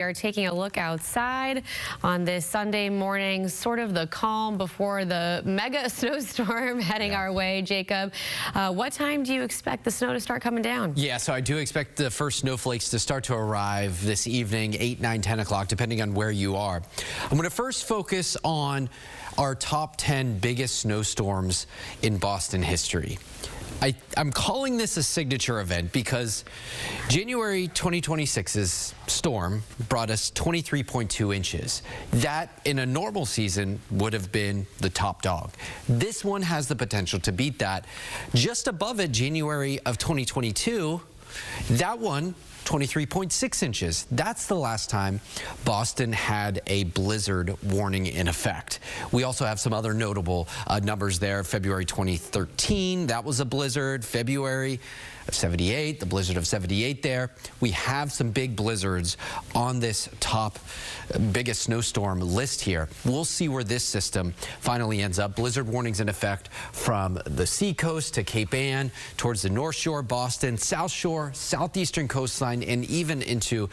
We are taking a look outside on this Sunday morning, sort of the calm before the mega snowstorm heading our way. Jacob, what time do you expect the snow to start coming down? Yeah, so I do expect the first snowflakes to start to arrive this evening, 8, 9, 10 o'clock, depending on where you are. I'm going to first focus on our top 10 biggest snowstorms in Boston history. I'm calling this a signature event because January 2026's storm brought us 23.2 inches. That, in a normal season, would have been the top dog. This one has the potential to beat that. Just above it, January of 2022, that one, 23.6 inches. That's the last time Boston had a blizzard warning in effect. We also have some other notable numbers there. February 2013, that was a blizzard. February of 78, the blizzard of 78 there. We have some big blizzards on this top biggest snowstorm list here. We'll see where this system finally ends up. Blizzard warnings in effect from the seacoast to Cape Ann, towards the North Shore, Boston, South Shore, southeastern coastline, and even into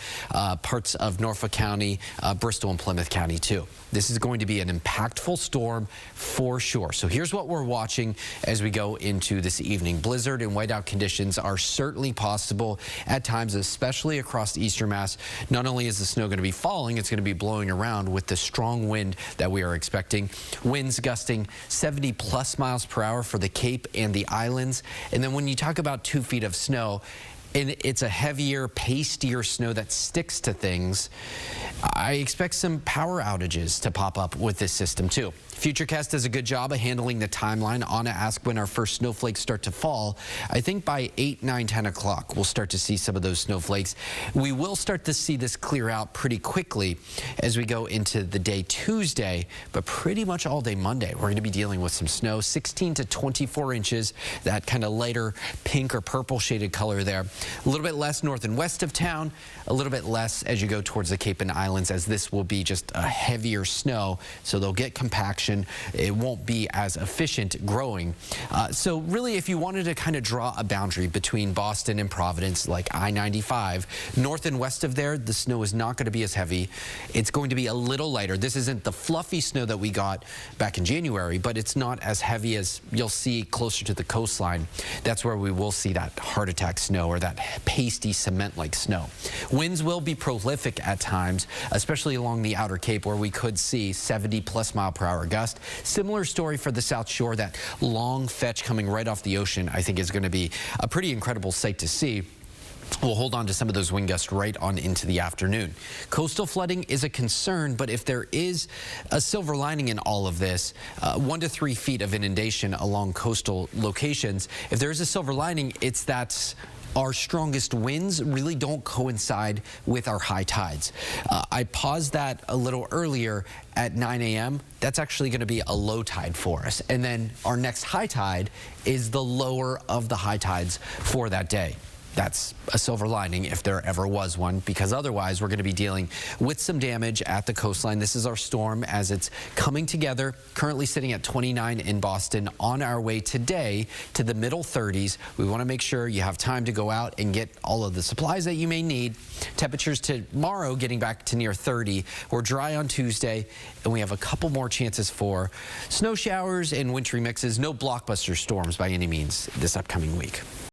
parts of Norfolk County, Bristol and Plymouth County too. This is going to be an impactful storm for sure. So here's what we're watching as we go into this evening. Blizzard and whiteout conditions are certainly possible at times, especially across eastern Mass. Not only is the snow going to be falling, it's going to be blowing around with the strong wind that we are expecting. Winds gusting 70+ miles per hour for the Cape and the islands. And then when you talk about 2 feet of snow, and it's a heavier, pastier snow that sticks to things, I expect some power outages to pop up with this system too. Futurecast does a good job of handling the timeline. Anna asked when our first snowflakes start to fall. I think by 8, 9, 10 o'clock, we'll start to see some of those snowflakes. We will start to see this clear out pretty quickly as we go into the day Tuesday, but pretty much all day Monday, we're going to be dealing with some snow, 16 to 24 inches, that kind of lighter pink or purple shaded color there. A little bit less north and west of town, a little bit less as you go towards the Cape and Islands, as this will be just a heavier snow, so they'll get compaction. It won't be as efficient growing. So really, if you wanted to kind of draw a boundary between Boston and Providence, like I-95, north and west of there, the snow is not going to be as heavy. It's going to be a little lighter. This isn't the fluffy snow that we got back in January, but it's not as heavy as you'll see closer to the coastline. That's where we will see that heart attack snow or that pasty cement-like snow. Winds will be prolific at times, especially along the outer Cape, where we could see 70+ mile per hour gusts. Similar story for the South Shore. That long fetch coming right off the ocean, I think, is going to be a pretty incredible sight to see. We'll hold on to some of those wind gusts right on into the afternoon. Coastal flooding is a concern, but if there is a silver lining in all of this, 1 to 3 feet of inundation along coastal locations, if there is a silver lining, it's that our strongest winds really don't coincide with our high tides. I paused that a little earlier at 9 a.m. That's actually going to be a low tide for us. And then our next high tide is the lower of the high tides for that day. That's a silver lining if there ever was one, because otherwise we're going to be dealing with some damage at the coastline. This is our storm as it's coming together, currently sitting at 29 in Boston, on our way today to the middle 30s. We want to make sure you have time to go out and get all of the supplies that you may need. Temperatures tomorrow getting back to near 30. We're dry on Tuesday, and we have a couple more chances for snow showers and wintry mixes. No blockbuster storms by any means this upcoming week.